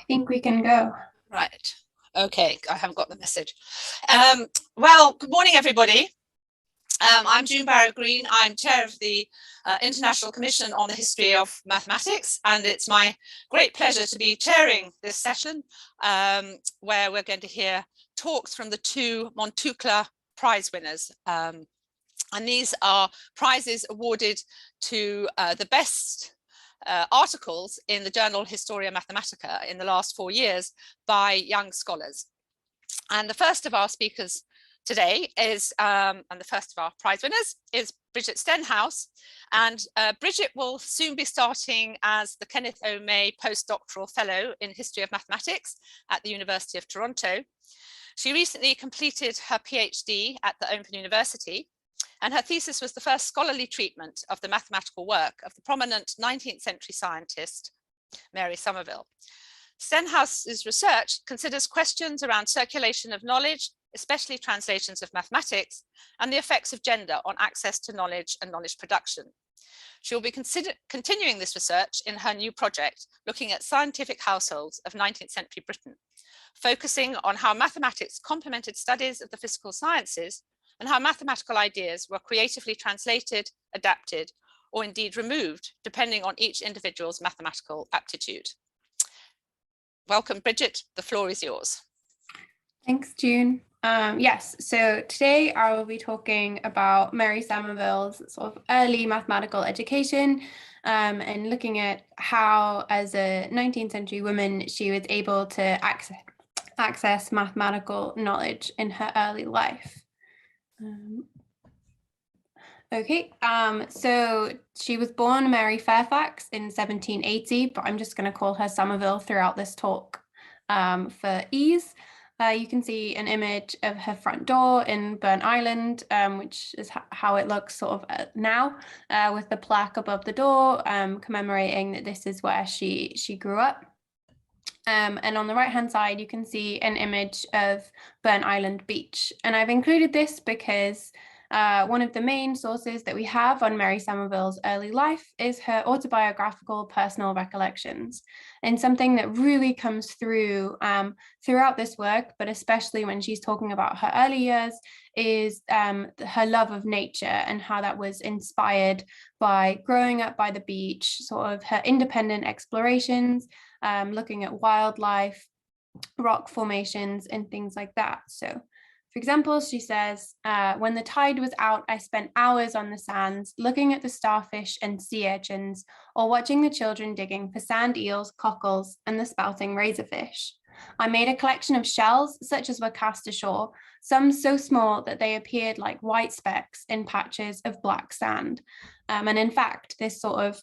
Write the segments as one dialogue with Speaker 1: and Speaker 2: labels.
Speaker 1: think we can go.
Speaker 2: Right. Okay, I haven't got the message. Well, good morning, everybody. I'm June Barrow-Green. I'm chair of the International Commission on the History of Mathematics, and it's my great pleasure to be chairing this session where we're going to hear talks from the two Montucla prize winners. And these are prizes awarded to the best articles in the journal Historia Mathematica in the last 4 years by young scholars. And the first of our speakers today is, and the first of our prize winners is Brigitte Stenhouse. And Brigitte will soon be starting as the Kenneth O. May postdoctoral fellow in history of mathematics at the University of Toronto. She recently completed her PhD at the Open University, and her thesis was the first scholarly treatment of the mathematical work of the prominent 19th century scientist, Mary Somerville. Stenhouse's research considers questions around circulation of knowledge, especially translations of mathematics, and the effects of gender on access to knowledge and knowledge production. She will be continuing this research in her new project, looking at scientific households of 19th century Britain, focusing on how mathematics complemented studies of the physical sciences and how mathematical ideas were creatively translated, adapted, or indeed removed, depending on each individual's mathematical aptitude. Welcome, Brigitte, the floor is yours.
Speaker 1: Thanks, June. Yes, so today I will be talking about Mary Somerville's sort of early mathematical education and looking at how, as a 19th century woman, she was able to access mathematical knowledge in her early life. So she was born Mary Fairfax in 1780, but I'm just going to call her Somerville throughout this talk for ease. You can see an image of her front door in Burnt Island, which is how it looks sort of now, with the plaque above the door commemorating that this is where she grew up. And on the right hand side, you can see an image of Burnt Island Beach. And I've included this because one of the main sources that we have on Mary Somerville's early life is her autobiographical personal recollections. And something that really comes through throughout this work, but especially when she's talking about her early years, is her love of nature and how that was inspired by growing up by the beach, sort of her independent explorations, looking at wildlife, rock formations, and things like that. So, for example, she says, when the tide was out, I spent hours on the sands, looking at the starfish and sea urchins, or watching the children digging for sand eels, cockles, and the spouting razorfish. I made a collection of shells, such as were cast ashore, some so small that they appeared like white specks in patches of black sand. And in fact, this sort of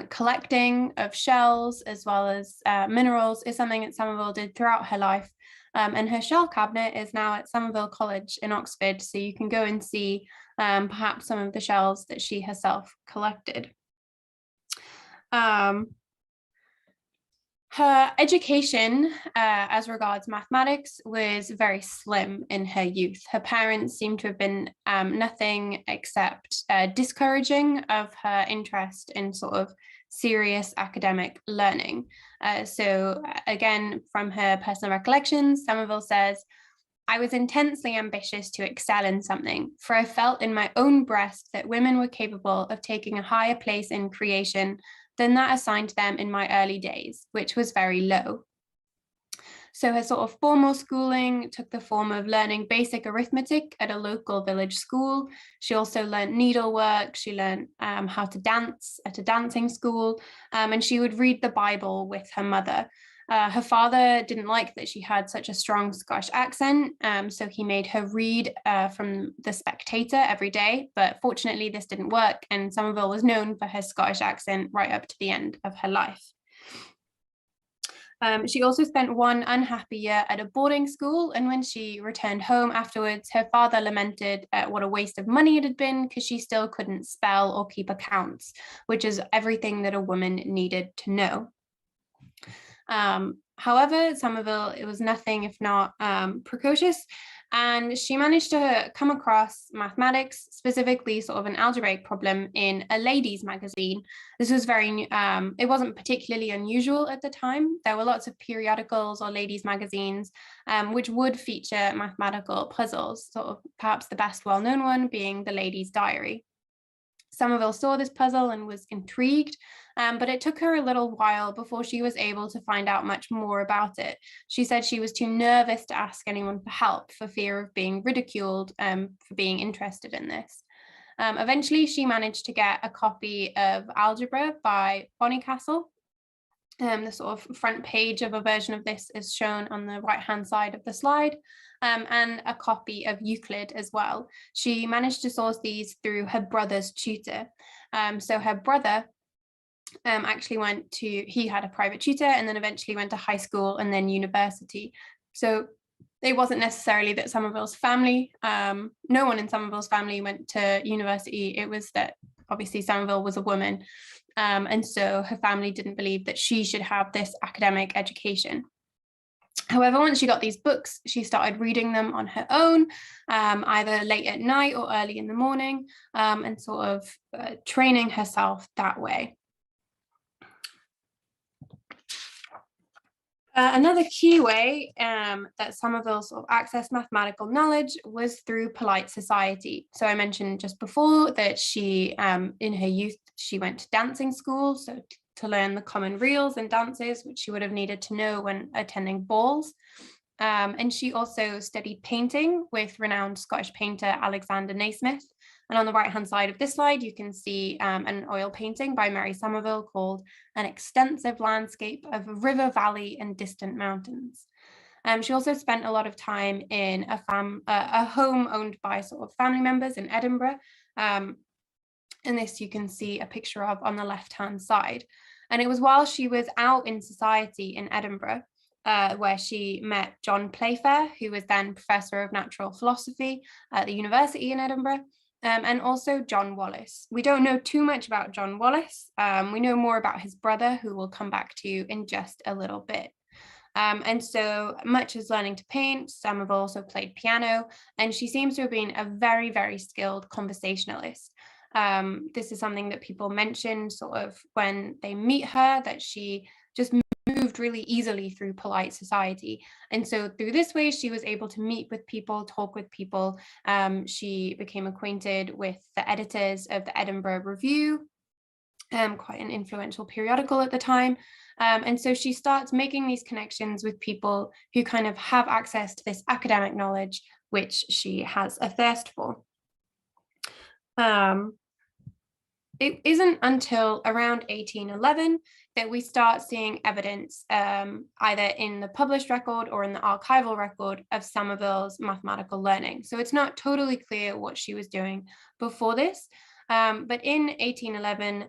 Speaker 1: collecting of shells as well as minerals is something that Somerville did throughout her life. And her shell cabinet is now at Somerville College in Oxford, so you can go and see perhaps some of the shells that she herself collected. Her education as regards mathematics was very slim in her youth. Her parents seem to have been nothing except discouraging of her interest in sort of serious academic learning. So again, from her personal recollections, Somerville says, I was intensely ambitious to excel in something, for I felt in my own breast that women were capable of taking a higher place in creation than that assigned to them in my early days, which was very low. So her sort of formal schooling took the form of learning basic arithmetic at a local village school. She also learned needlework. She learned how to dance at a dancing school, and she would read the Bible with her mother. Her father didn't like that she had such a strong Scottish accent, so he made her read from The Spectator every day, but fortunately this didn't work, and Somerville was known for her Scottish accent right up to the end of her life. She also spent one unhappy year at a boarding school, and when she returned home afterwards, her father lamented what a waste of money it had been because she still couldn't spell or keep accounts, which is everything that a woman needed to know. However, Somerville, it was nothing if not precocious, and she managed to come across mathematics, specifically sort of an algebraic problem, in a ladies' magazine. This was it wasn't particularly unusual at the time. There were lots of periodicals or ladies' magazines which would feature mathematical puzzles, sort of perhaps the best well-known one being the Lady's Diary. Somerville saw this puzzle and was intrigued, but it took her a little while before she was able to find out much more about it. She said she was too nervous to ask anyone for help for fear of being ridiculed for being interested in this. Eventually, she managed to get a copy of Algebra by Bonnycastle. The sort of front page of a version of this is shown on the right-hand side of the slide, and a copy of Euclid as well. She managed to source these through her brother's tutor. So her brother actually he had a private tutor and then eventually went to high school and then university. So it wasn't necessarily that Somerville's family, no one in Somerville's family went to university. It was that obviously Somerville was a woman. And so her family didn't believe that she should have this academic education. However, once she got these books, she started reading them on her own, either late at night or early in the morning, and sort of training herself that way. Another key way that Somerville sort of accessed mathematical knowledge was through polite society. So I mentioned just before that she, in her youth, she went to dancing school, so to learn the common reels and dances, which she would have needed to know when attending balls. And she also studied painting with renowned Scottish painter Alexander Naismith. And on the right-hand side of this slide, you can see an oil painting by Mary Somerville called An Extensive Landscape of a River, Valley and Distant Mountains. She also spent a lot of time in a home owned by sort of family members in Edinburgh. And this you can see a picture of on the left-hand side. And it was while she was out in society in Edinburgh where she met John Playfair, who was then Professor of Natural Philosophy at the University in Edinburgh, and also John Wallis. We don't know too much about John Wallis. We know more about his brother, who we'll come back to in just a little bit. And so much as learning to paint, Somerville also played piano, and she seems to have been a very, very skilled conversationalist. This is something that people mention sort of when they meet her, that she just moved really easily through polite society. And so through this way, she was able to meet with people, talk with people. She became acquainted with the editors of the Edinburgh Review, quite an influential periodical at the time. And so she starts making these connections with people who kind of have access to this academic knowledge, which she has a thirst for. It isn't until around 1811 that we start seeing evidence either in the published record or in the archival record of Somerville's mathematical learning. So it's not totally clear what she was doing before this. But in 1811,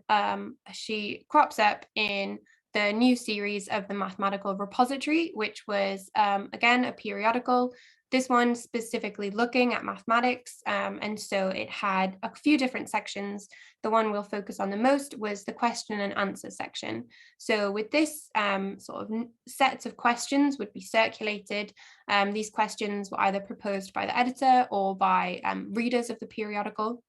Speaker 1: she crops up in the new series of the Mathematical Repository, which was, again, a periodical. This one specifically looking at mathematics, and so it had a few different sections. The one we'll focus on the most was the question and answer section. So with this sort of sets of questions would be circulated. These questions were either proposed by the editor or by readers of the periodical.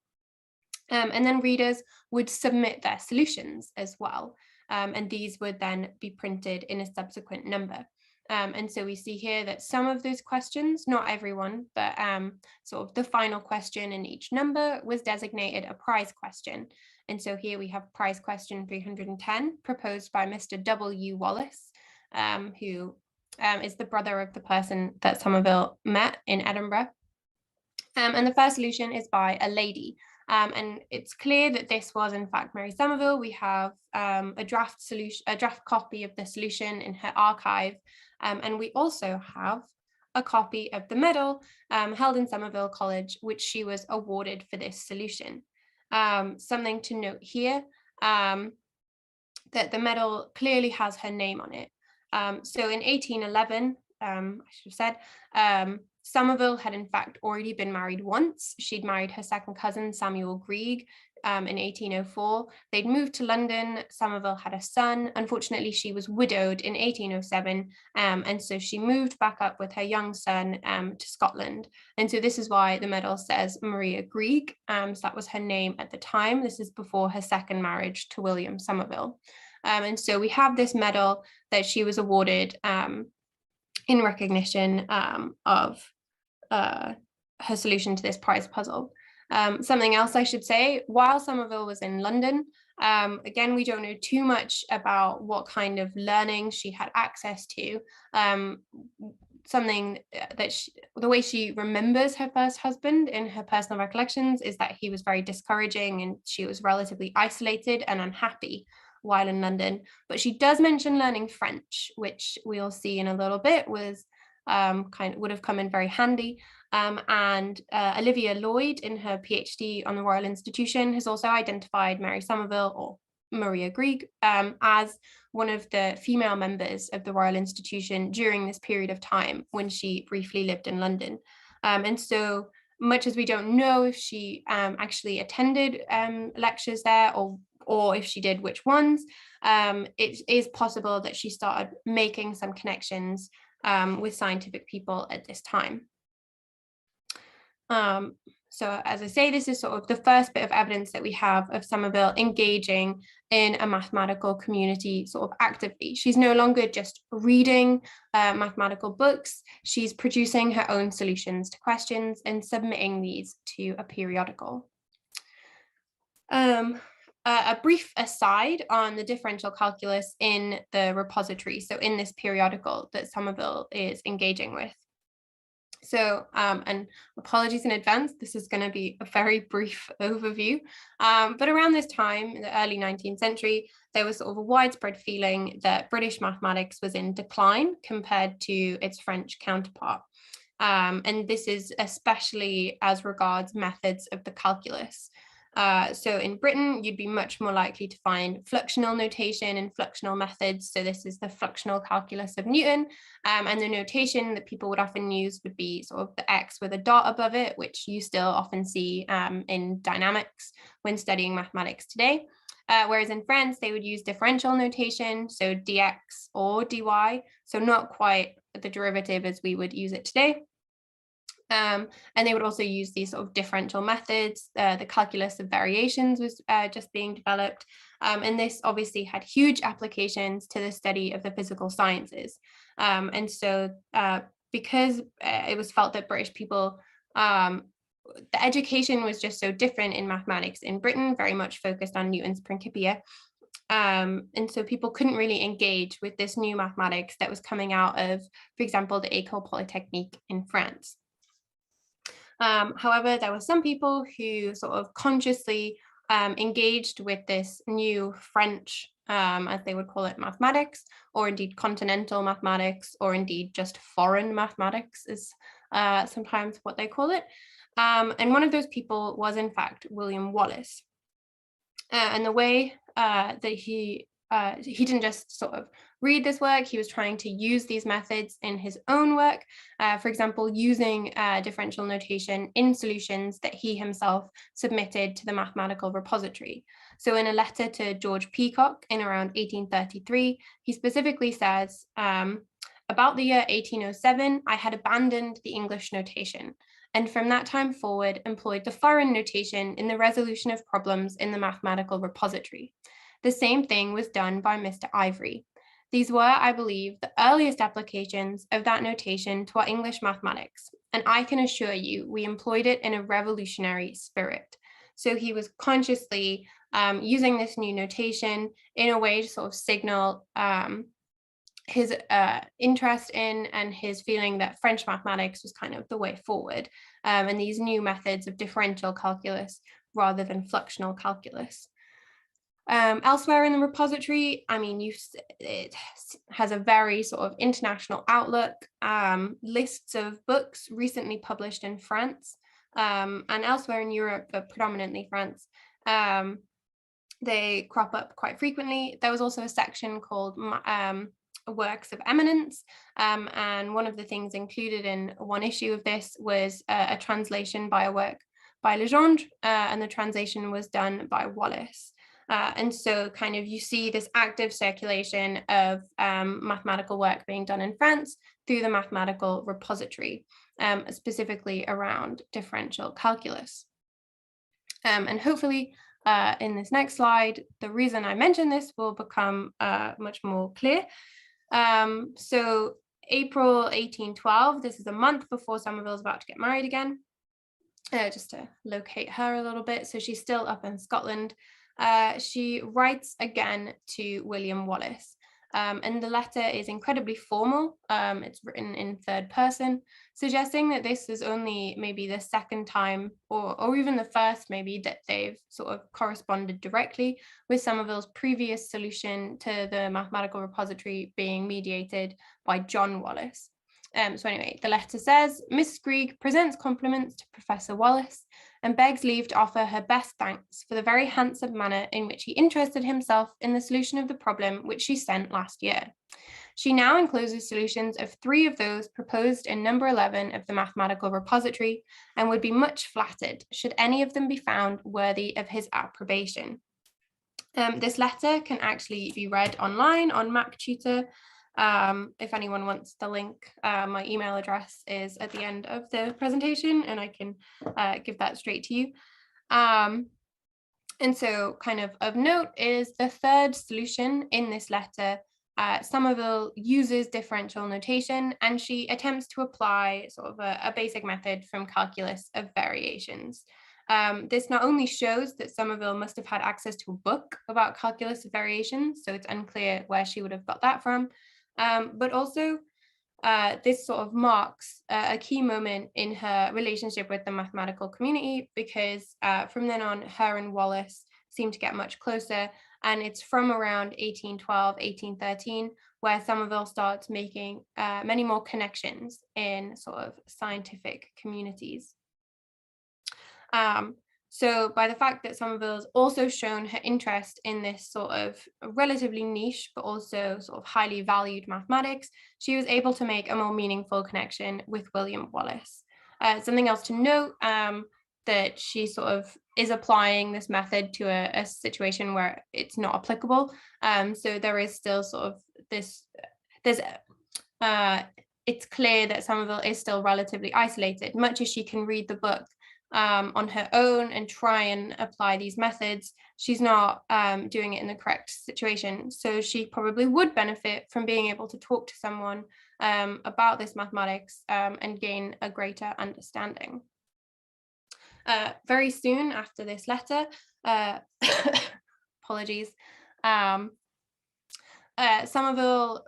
Speaker 1: And then readers would submit their solutions as well. And these would then be printed in a subsequent number. And so we see here that some of those questions, not everyone, but sort of the final question in each number was designated a prize question. And so here we have prize question 310 proposed by Mr. W. Wallis, who is the brother of the person that Somerville met in Edinburgh. And the first solution is by a lady. And it's clear that this was in fact Mary Somerville. We have a draft copy of the solution in her archive. And we also have a copy of the medal held in Somerville College, which she was awarded for this solution. Something to note here, that the medal clearly has her name on it. So in 1811, I should have said, Somerville had in fact already been married once. She'd married her second cousin, Samuel Grieg, in 1804. They'd moved to London. Somerville had a son. Unfortunately, she was widowed in 1807, and so she moved back up with her young son to Scotland. And so this is why the medal says Maria Grieg. So that was her name at the time. This is before her second marriage to William Somerville. And so we have this medal that she was awarded in recognition of her solution to this prize puzzle. Something else I should say, while Somerville was in London, again, we don't know too much about what kind of learning she had access to. Something that the way she remembers her first husband in her personal recollections is that he was very discouraging and she was relatively isolated and unhappy while in London. But she does mention learning French, which we'll see in a little bit was would have come in very handy. And Olivia Lloyd, in her PhD on the Royal Institution, has also identified Mary Somerville, or Maria Grieg, as one of the female members of the Royal Institution during this period of time when she briefly lived in London. And so much as we don't know if she actually attended lectures there, or if she did, which ones, it is possible that she started making some connections with scientific people at this time. So as I say, this is sort of the first bit of evidence that we have of Somerville engaging in a mathematical community sort of actively. She's no longer just reading mathematical books, she's producing her own solutions to questions and submitting these to a periodical. A brief aside on the differential calculus in the repository, so in this periodical that Somerville is engaging with. So, and apologies in advance, this is going to be a very brief overview, but around this time, in the early 19th century, there was sort of a widespread feeling that British mathematics was in decline compared to its French counterpart. And this is especially as regards methods of the calculus. So in Britain, you'd be much more likely to find fluxional notation and fluxional methods. So this is the fluxional calculus of Newton. And the notation that people would often use would be sort of the X with a dot above it, which you still often see in dynamics when studying mathematics today. Whereas in France, they would use differential notation, so dx or dy, so not quite the derivative as we would use it today. And they would also use these sort of differential methods. The calculus of variations was just being developed. And this obviously had huge applications to the study of the physical sciences. And so because it was felt that British people, the education was just so different in mathematics in Britain, very much focused on Newton's Principia. And so people couldn't really engage with this new mathematics that was coming out of, for example, the École Polytechnique in France. However, there were some people who sort of consciously engaged with this new French, as they would call it, mathematics, or indeed continental mathematics, or indeed just foreign mathematics is sometimes what they call it. And one of those people was, in fact, William Wallace. And the way that he didn't just sort of read this work, he was trying to use these methods in his own work, for example, using differential notation in solutions that he himself submitted to the mathematical repository. So in a letter to George Peacock in around 1833, he specifically says, about the year 1807, I had abandoned the English notation, and from that time forward employed the foreign notation in the resolution of problems in the mathematical repository. The same thing was done by Mr. Ivory. These were, I believe, the earliest applications of that notation to our English mathematics, and I can assure you we employed it in a revolutionary spirit. So he was consciously using this new notation in a way to sort of signal his interest in and his feeling that French mathematics was kind of the way forward, and these new methods of differential calculus rather than fluxional calculus. Elsewhere in the repository, I mean, it has a very sort of international outlook, lists of books recently published in France and elsewhere in Europe, but predominantly France. They crop up quite frequently. There was also a section called Works of Eminence, and one of the things included in one issue of this was a translation by a work by Legendre, and the translation was done by Wallace. And so kind of you see this active circulation of mathematical work being done in France through the mathematical repository, specifically around differential calculus. And hopefully in this next slide, the reason I mention this will become much more clear. So April 1812, this is a month before Somerville's about to get married again, just to locate her a little bit. So she's still up in Scotland. She writes again to William Wallace. And the letter is incredibly formal. It's written in third person, suggesting that this is only maybe the second time or even the first maybe that they've sort of corresponded directly, with Somerville's previous solution to the mathematical repository being mediated by John Wallace. So anyway, the letter says, Miss Greig presents compliments to Professor Wallace and begs leave to offer her best thanks for the very handsome manner in which he interested himself in the solution of the problem which she sent last year. She now encloses solutions of 3 of those proposed in number 11 of the mathematical repository, and would be much flattered should any of them be found worthy of his approbation. This letter can actually be read online on MacTutor. If anyone wants the link, my email address is at the end of the presentation, and I can give that straight to you. And so kind of note is the third solution in this letter. Somerville uses differential notation, and she attempts to apply sort of a basic method from calculus of variations. This not only shows that Somerville must have had access to a book about calculus of variations, so it's unclear where she would have got that from, but also this sort of marks a key moment in her relationship with the mathematical community, because from then on, her and Wallace seem to get much closer. And it's from around 1812, 1813, where Somerville starts making many more connections in sort of scientific communities. So by the fact that Somerville has also shown her interest in this sort of relatively niche, but also sort of highly valued mathematics, she was able to make a more meaningful connection with William Wallace. Something else to note, that she sort of is applying this method to a situation where it's not applicable. So there is still sort of this, it's clear that Somerville is still relatively isolated, much as she can read the book on her own and try and apply these methods. She's not doing it in the correct situation. So she probably would benefit from being able to talk to someone about this mathematics and gain a greater understanding. Very soon after this letter, apologies, Somerville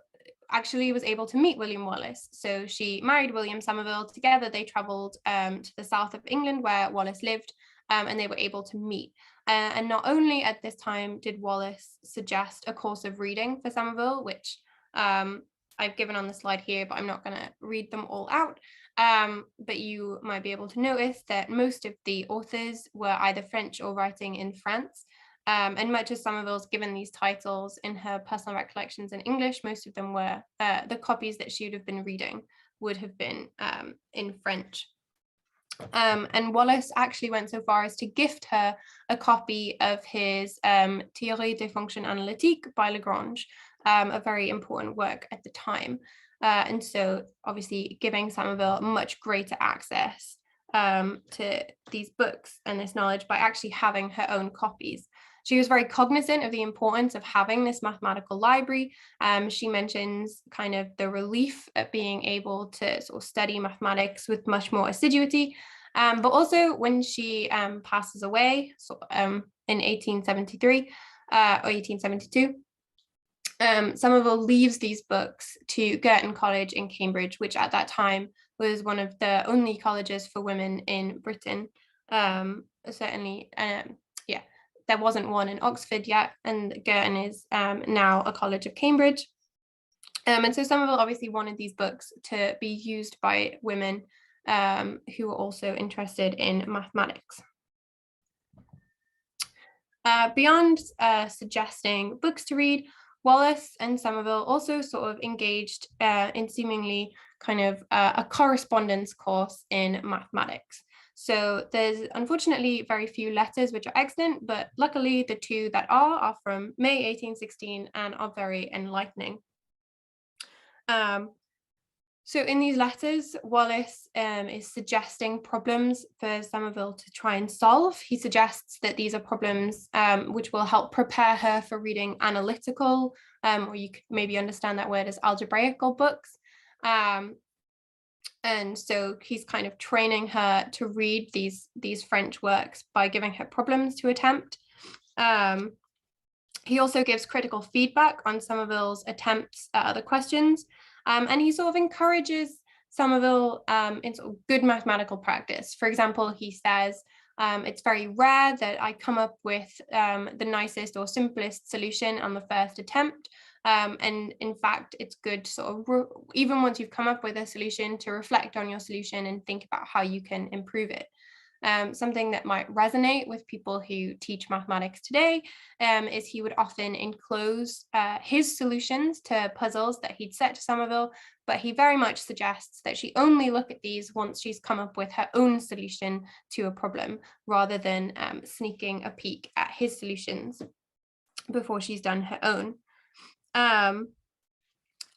Speaker 1: actually was able to meet William Wallace. So she married William Somerville. Together they travelled to the south of England where Wallace lived, and they were able to meet. And not only at this time did Wallace suggest a course of reading for Somerville, which I've given on the slide here, but I'm not going to read them all out. But you might be able to notice that most of the authors were either French or writing in France. And much as Somerville's given these titles in her personal recollections in English, most of them were, the copies that she would have been reading would have been in French. And Wallace actually went so far as to gift her a copy of his Théorie des fonctions analytiques by Lagrange, a very important work at the time. And so obviously giving Somerville much greater access to these books and this knowledge by actually having her own copies. She was very cognizant of the importance of having this mathematical library. She mentions kind of the relief at being able to sort of study mathematics with much more assiduity. But also when she passes away in 1873 or 1872, Somerville leaves these books to Girton College in Cambridge, which at that time was one of the only colleges for women in Britain. Certainly, there wasn't one in Oxford yet, and Girton is now a college of Cambridge. And so Somerville obviously wanted these books to be used by women who were also interested in mathematics. Beyond suggesting books to read, Wallace and Somerville also sort of engaged in seemingly kind of a correspondence course in mathematics. So there's unfortunately very few letters which are extant, but luckily the two that are from May 1816 and are very enlightening. So in these letters, Wallace is suggesting problems for Somerville to try and solve. He suggests that these are problems which will help prepare her for reading analytical, or you could maybe understand that word as algebraical books. And so he's kind of training her to read these French works by giving her problems to attempt. He also gives critical feedback on Somerville's attempts at other questions. And he sort of encourages Somerville in sort of good mathematical practice. For example, he says, it's very rare that I come up with the nicest or simplest solution on the first attempt. And in fact, it's good sort of, even once you've come up with a solution, to reflect on your solution and think about how you can improve it. Something that might resonate with people who teach mathematics today is he would often enclose his solutions to puzzles that he'd set to Somerville, but he very much suggests that she only look at these once she's come up with her own solution to a problem, rather than sneaking a peek at his solutions before she's done her own.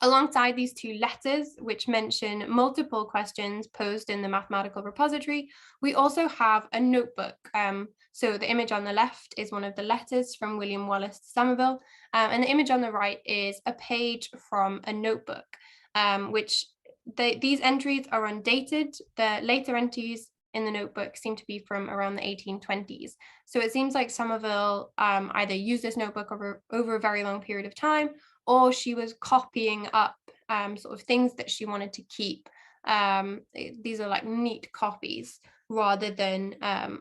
Speaker 1: Alongside these two letters, which mention multiple questions posed in the mathematical repository, we also have a notebook. So the image on the left is one of the letters from William Wallace to Somerville, and the image on the right is a page from a notebook, which these entries are undated. The later entries in the notebook seem to be from around the 1820s. So it seems like Somerville either used this notebook over a very long period of time, or she was copying up sort of things that she wanted to keep. These are like neat copies, rather than,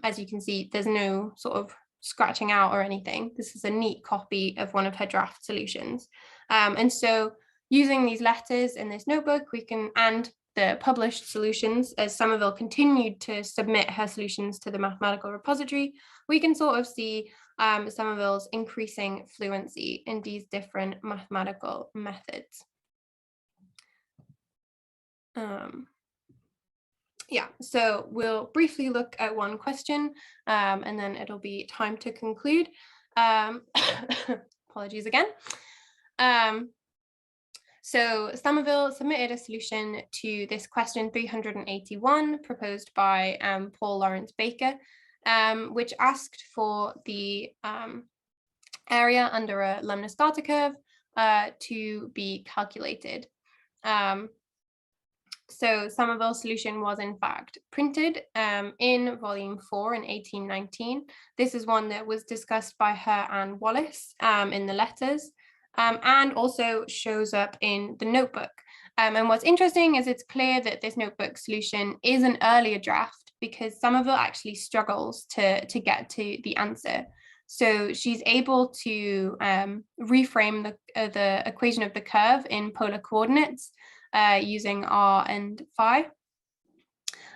Speaker 1: as you can see, there's no sort of scratching out or anything. This is a neat copy of one of her draft solutions. And so using these letters in this notebook, we can, and the published solutions, as Somerville continued to submit her solutions to the mathematical repository, we can sort of see Somerville's increasing fluency in these different mathematical methods. Yeah, so we'll briefly look at one question, and then it'll be time to conclude. Apologies again. So Somerville submitted a solution to this question 381 proposed by Paul Lawrence Baker, which asked for the area under a Lemniscata curve to be calculated. So Somerville's solution was in fact printed in volume 4 in 1819. This is one that was discussed by her and Wallace in the letters, and also shows up in the notebook. And what's interesting is it's clear that this notebook solution is an earlier draft, because Somerville actually struggles to get to the answer. So she's able to reframe the equation of the curve in polar coordinates using r and phi.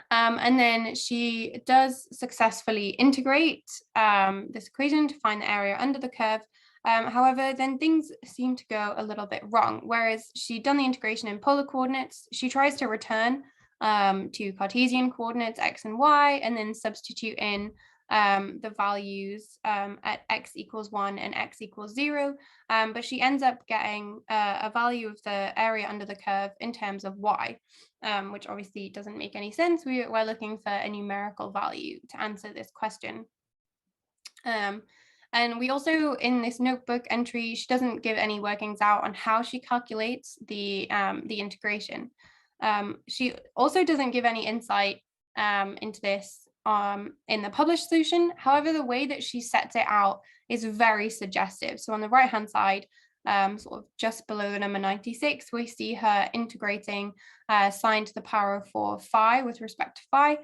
Speaker 1: And then she does successfully integrate this equation to find the area under the curve. However, then things seem to go a little bit wrong. Whereas she'd done the integration in polar coordinates, she tries to return to Cartesian coordinates, x and y, and then substitute in the values at x equals 1 and x equals 0. But she ends up getting a value of the area under the curve in terms of y, which obviously doesn't make any sense. We're looking for a numerical value to answer this question. And we also, in this notebook entry, she doesn't give any workings out on how she calculates the integration. She also doesn't give any insight into this in the published solution. However, the way that she sets it out is very suggestive. So on the right-hand side, sort of just below the number 96, we see her integrating sine to the power of 4 phi with respect to phi.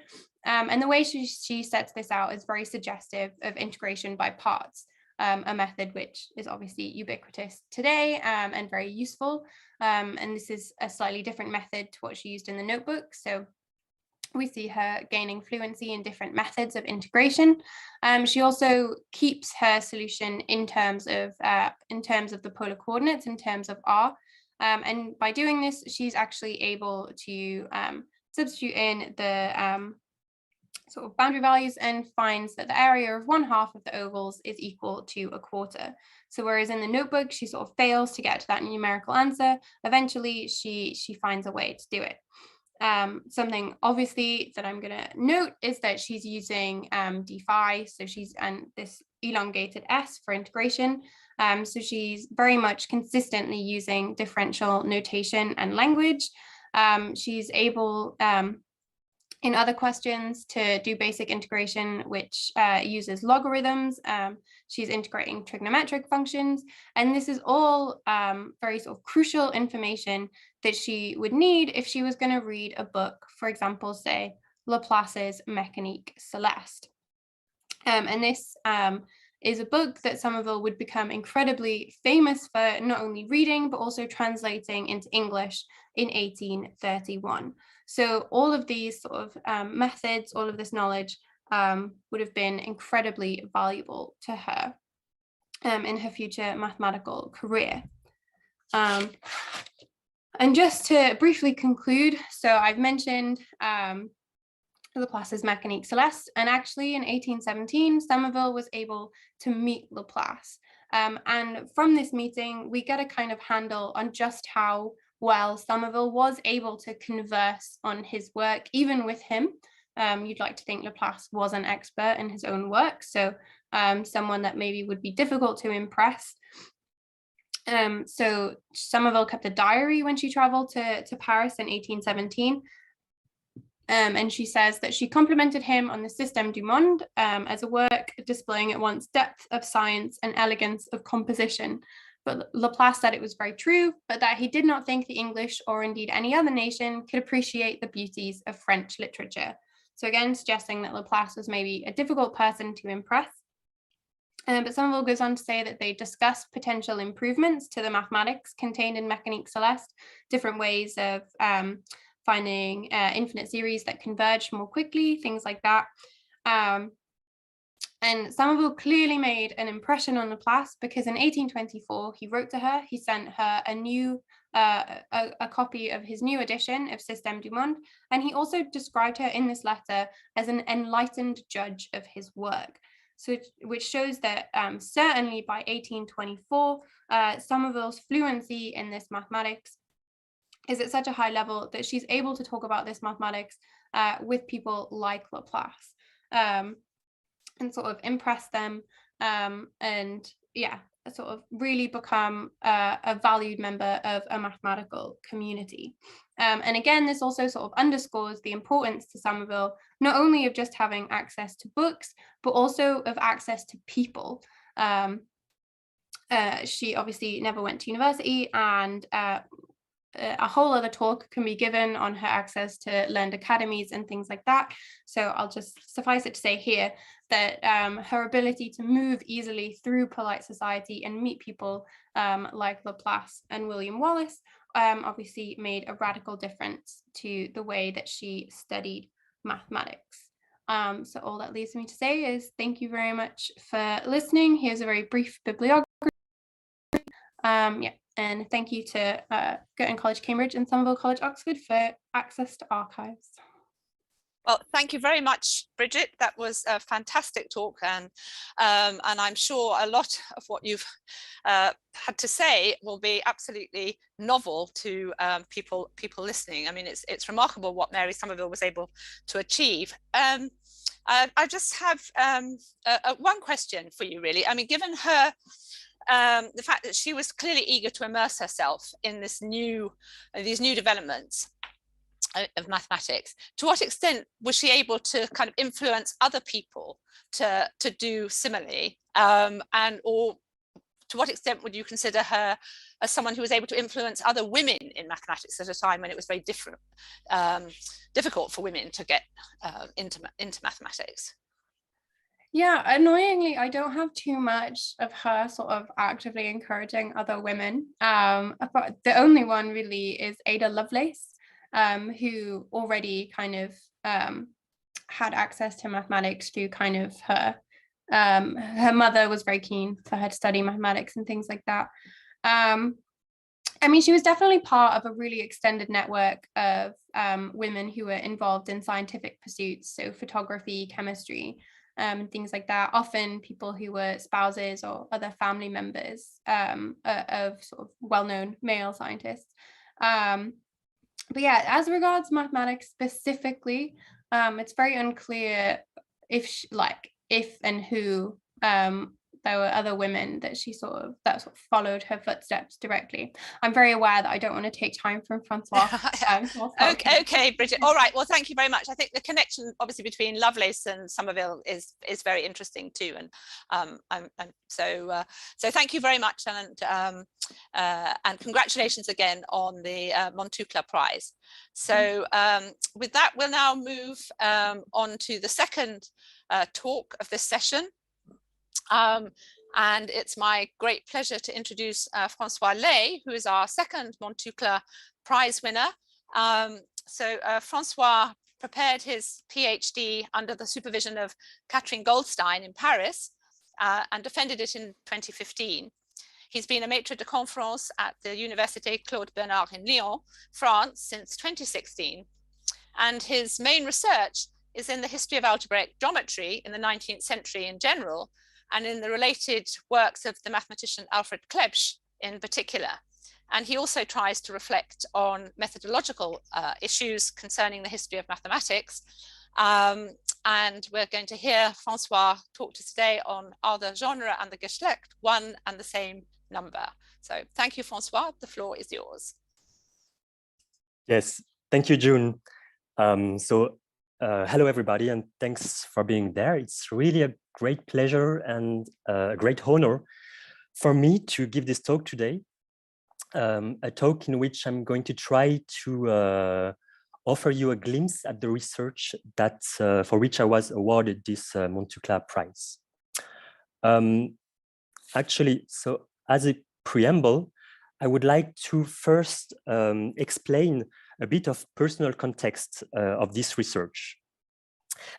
Speaker 1: And the way she sets this out is very suggestive of integration by parts, a method which is obviously ubiquitous today and very useful. And this is a slightly different method to what she used in the notebook. So we see her gaining fluency in different methods of integration. She also keeps her solution in terms of the polar coordinates, in terms of r. And by doing this, she's actually able to substitute in sort of boundary values and finds that the area of 1/2 of the ovals is equal to 1/4. So whereas in the notebook, she sort of fails to get to that numerical answer, eventually she finds a way to do it. Something obviously that I'm going to note is that she's using d-phi, so she's this elongated s for integration. So she's very much consistently using differential notation and language. She's able in other questions to do basic integration, which uses logarithms. She's integrating trigonometric functions, and this is all very sort of crucial information that she would need if she was going to read a book, for example, say Laplace's Mécanique Céleste. And this is a book that Somerville would become incredibly famous for, not only reading, but also translating into English in 1831. So all of these sort of methods, all of this knowledge would have been incredibly valuable to her in her future mathematical career. And just to briefly conclude, so I've mentioned Laplace's Mécanique Céleste, and actually in 1817, Somerville was able to meet Laplace. And from this meeting, we get a kind of handle on just how well Somerville was able to converse on his work, even with him. You'd like to think Laplace was an expert in his own work, so someone that maybe would be difficult to impress. So Somerville kept a diary when she traveled to Paris in 1817. And she says that she complimented him on the Système du Monde as a work displaying at once depth of science and elegance of composition. But Laplace said it was very true, but that he did not think the English, or indeed any other nation, could appreciate the beauties of French literature. So again, suggesting that Laplace was maybe a difficult person to impress. But Somerville goes on to say that they discussed potential improvements to the mathematics contained in Mécanique Céleste, different ways of finding infinite series that converge more quickly, things like that. And Somerville clearly made an impression on Laplace, because in 1824, he wrote to her, he sent her a copy of his new edition of Système du Monde, and he also described her in this letter as an enlightened judge of his work. So, which shows that certainly by 1824, Somerville's fluency in this mathematics is at such a high level that she's able to talk about this mathematics with people like Laplace and sort of impress them and yeah, sort of really become a valued member of a mathematical community. And again, this also sort of underscores the importance to Somerville, not only of just having access to books, but also of access to people. She obviously never went to university, and a whole other talk can be given on her access to learned academies and things like that. So I'll just suffice it to say here that her ability to move easily through polite society and meet people like Laplace and William Wallace obviously made a radical difference to the way that she studied mathematics. So all that leaves me to say is thank you very much for listening. Here's a very brief bibliography. Yeah. And thank you to Girton College, Cambridge and Somerville College, Oxford for access to archives.
Speaker 2: Well, thank you very much, Brigitte. That was a fantastic talk, and I'm sure a lot of what you've had to say will be absolutely novel to people listening. I mean, it's remarkable what Mary Somerville was able to achieve. I just have one question for you, really. I mean, given her the fact that she was clearly eager to immerse herself in these new developments of mathematics, to what extent was she able to kind of influence other people to do similarly, or to what extent would you consider her as someone who was able to influence other women in mathematics at a time when it was very difficult for women to get into mathematics?
Speaker 1: Yeah, annoyingly, I don't have too much of her sort of actively encouraging other women. The only one really is Ada Lovelace, who already kind of had access to mathematics through kind of her mother was very keen for her to study mathematics and things like that. I mean, she was definitely part of a really extended network of women who were involved in scientific pursuits, so photography, chemistry, things like that. Often people who were spouses or other family members of sort of well-known male scientists. But yeah, as regards mathematics specifically, it's very unclear if and who there were other women that that sort of followed her footsteps directly. I'm very aware that I don't want to take time from François.
Speaker 2: Okay, Brigitte. All right. Well, thank you very much. I think the connection, obviously, between Lovelace and Somerville is very interesting too, and so thank you very much, and congratulations again on the Montucla Prize. So with that, we'll now move on to the second talk of this session. And it's my great pleasure to introduce François Lay, who is our second Montucla Prize winner. François prepared his PhD under the supervision of Catherine Goldstein in Paris and defended it in 2015. He's been a maître de conférence at the Université Claude Bernard in Lyon, France, since 2016. And his main research is in the history of algebraic geometry in the 19th century in general, and in the related works of the mathematician Alfred Clebsch in particular. And he also tries to reflect on methodological issues concerning the history of mathematics. And we're going to hear François talk to us today on are the genre and the Geschlecht one and the same number. So thank you, François. The floor is yours.
Speaker 3: Yes, thank you, June. Hello, everybody, and thanks for being there. It's really a great pleasure and a great honor for me to give this talk today, a talk in which I'm going to try to offer you a glimpse at the research that for which I was awarded this Montucla Prize. Actually, so as a preamble, I would like to first explain a bit of personal context of this research.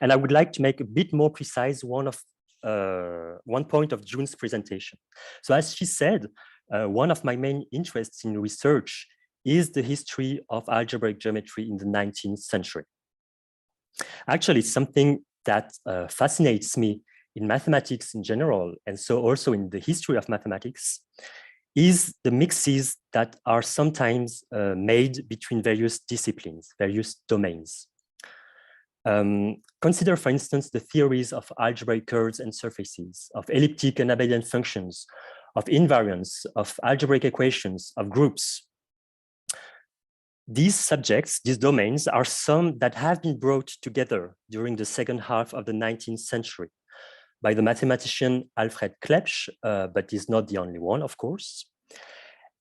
Speaker 3: And I would like to make a bit more precise one point of June's presentation. So as she said, one of my main interests in research is the history of algebraic geometry in the 19th century. Actually, it's something that fascinates me in mathematics in general, and so also in the history of mathematics, is the mixes that are sometimes made between various disciplines, various domains. Consider, for instance, the theories of algebraic curves and surfaces, of elliptic and abelian functions, of invariance, of algebraic equations, of groups. These subjects, these domains, are some that have been brought together during the second half of the 19th century by the mathematician Alfred Clebsch, but he's not the only one, of course.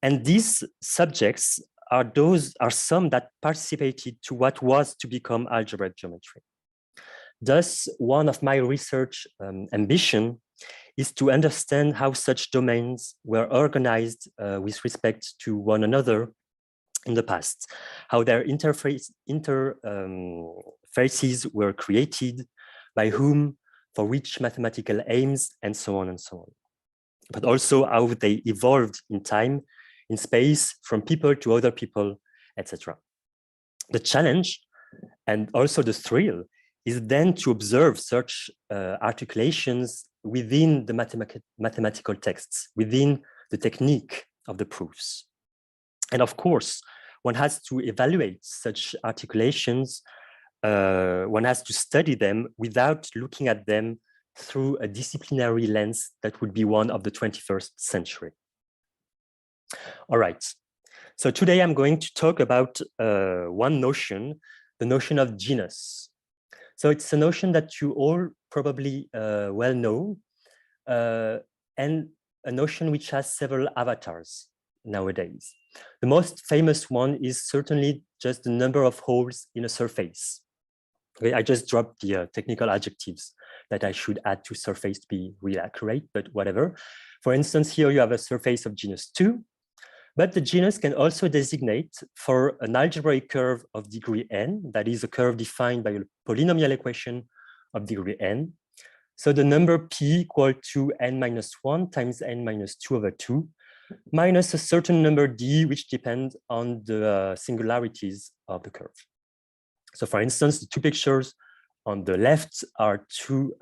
Speaker 3: And these subjects are some that participated to what was to become algebraic geometry. Thus, one of my research ambition is to understand how such domains were organized with respect to one another in the past, how their interfaces were created, by whom, for which mathematical aims, and so on and so on. But also how they evolved in time, in space, from people to other people, etc. The challenge, and also the thrill, is then to observe such articulations within the mathematical texts, within the technique of the proofs. And of course, one has to evaluate such articulations, one has to study them without looking at them through a disciplinary lens that would be one of the 21st century. All right, so today I'm going to talk about one notion, the notion of genus. So it's a notion that you all probably well know, and a notion which has several avatars nowadays. The most famous one is certainly just the number of holes in a surface. Okay, I just dropped the technical adjectives that I should add to surface to be really accurate, but whatever. For instance, here you have a surface of genus 2, but the genus can also designate for an algebraic curve of degree n, that is a curve defined by a polynomial equation of degree n. So the number p equal to n minus 1 times n minus 2 over 2 minus a certain number d, which depend on the singularities of the curve. So for instance, the two pictures on the left are two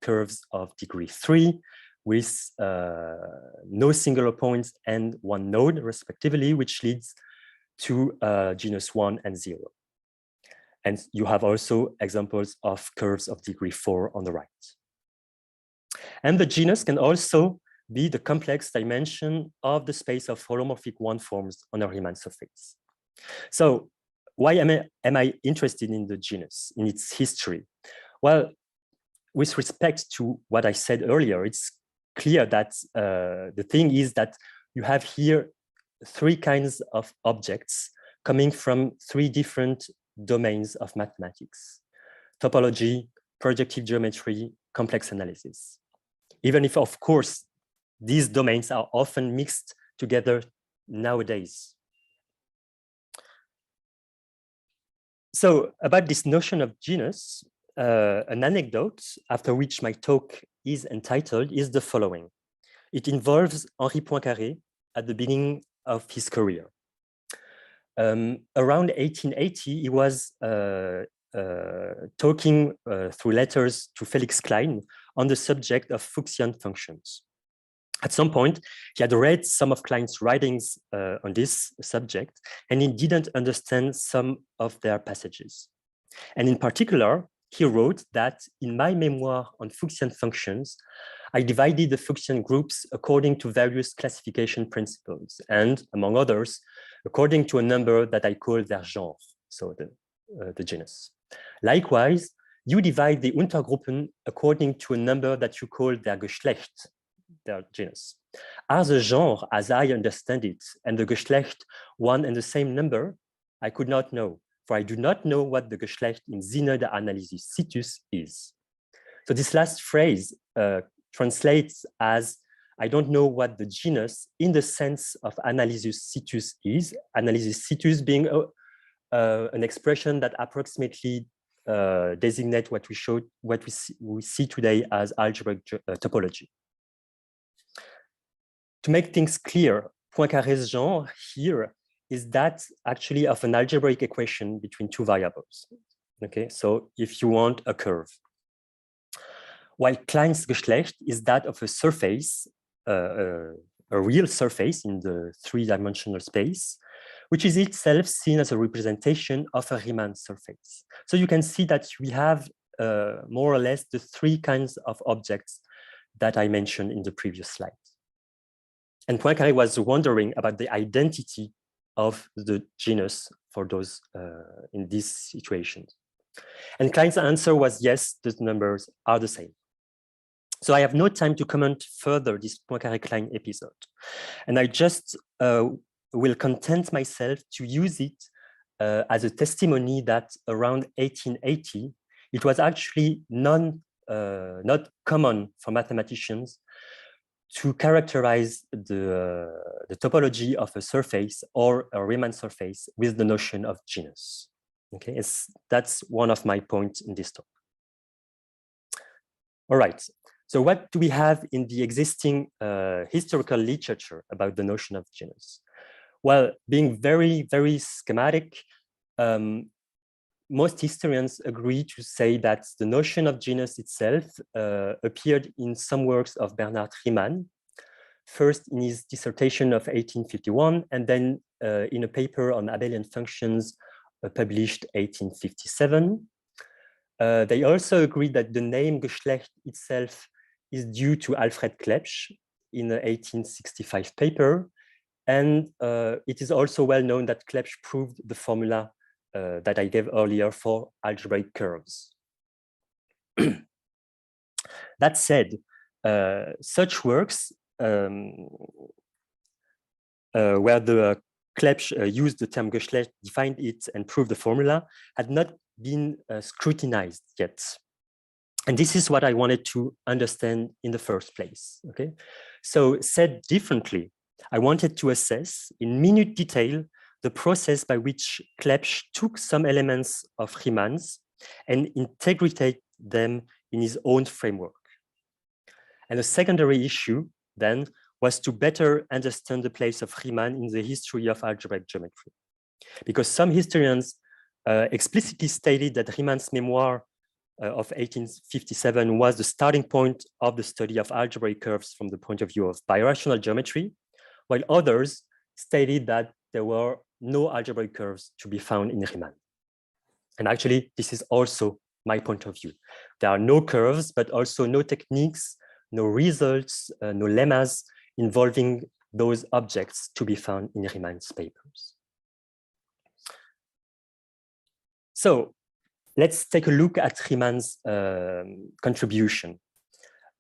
Speaker 3: curves of degree 3 with no singular points and one node respectively, which leads to genus 1 and 0. And you have also examples of curves of degree 4 on the right. And the genus can also be the complex dimension of the space of holomorphic one forms on a Riemann surface. So why am I interested in the genus, in its history? Well, with respect to what I said earlier, it's clear that the thing is that you have here three kinds of objects coming from three different domains of mathematics: topology, projective geometry, complex analysis. Even if, of course, these domains are often mixed together nowadays. So about this notion of genus, an anecdote after which my talk is entitled is the following. It involves Henri Poincaré at the beginning of his career. Around 1880, he was talking through letters to Felix Klein on the subject of Fuchsian functions. At some point, he had read some of Klein's writings on this subject, and he didn't understand some of their passages. And in particular, he wrote that in my memoir on Fuchsian functions, I divided the Fuchsian groups according to various classification principles, and among others, according to a number that I call their genre, so the genus. Likewise, you divide the Untergruppen according to a number that you call their Geschlecht, their genus. Are the genre, as I understand it, and the Geschlecht one and the same number? I could not know, for I do not know what the Geschlecht in Sinne der Analysis situs is. So this last phrase translates as, I don't know what the genus in the sense of analysis situs is, analysis situs being an expression that approximately designate what we see today as algebraic topology. To make things clear, Poincaré's genre here is that actually of an algebraic equation between two variables. Okay, so if you want a curve. While Klein's Geschlecht is that of a surface, a real surface in the three-dimensional space, which is itself seen as a representation of a Riemann surface. So you can see that we have more or less the three kinds of objects that I mentioned in the previous slide. And Poincaré was wondering about the identity of the genus for those in these situations. And Klein's answer was yes, the numbers are the same. So I have no time to comment further this Poincaré-Klein episode. And I just will content myself to use it as a testimony that around 1880, it was actually not common for mathematicians to characterize the topology of a surface or a Riemann surface with the notion of genus. Okay, that's one of my points in this talk. All right, so what do we have in the existing historical literature about the notion of genus? Well, being very, very schematic, most historians agree to say that the notion of genus itself appeared in some works of Bernard Riemann, first in his dissertation of 1851, and then in a paper on abelian functions published 1857. They also agree that the name Geschlecht itself is due to Alfred Clebsch in an 1865 paper, and it is also well known that Clebsch proved the formula that I gave earlier for algebraic curves. That said, such works where the Clebsch used the term Geschlecht, defined it, and proved the formula, had not been scrutinized yet. And this is what I wanted to understand in the first place. Okay, so said differently, I wanted to assess in minute detail the process by which Clebsch took some elements of Riemann's and integrated them in his own framework. And a secondary issue then was to better understand the place of Riemann in the history of algebraic geometry. Because some historians explicitly stated that Riemann's memoir of 1857 was the starting point of the study of algebraic curves from the point of view of birational geometry, while others stated that there were no algebraic curves to be found in Riemann. And actually, this is also my point of view. There are no curves, but also no techniques, no results, no lemmas involving those objects to be found in Riemann's papers. So let's take a look at Riemann's contribution.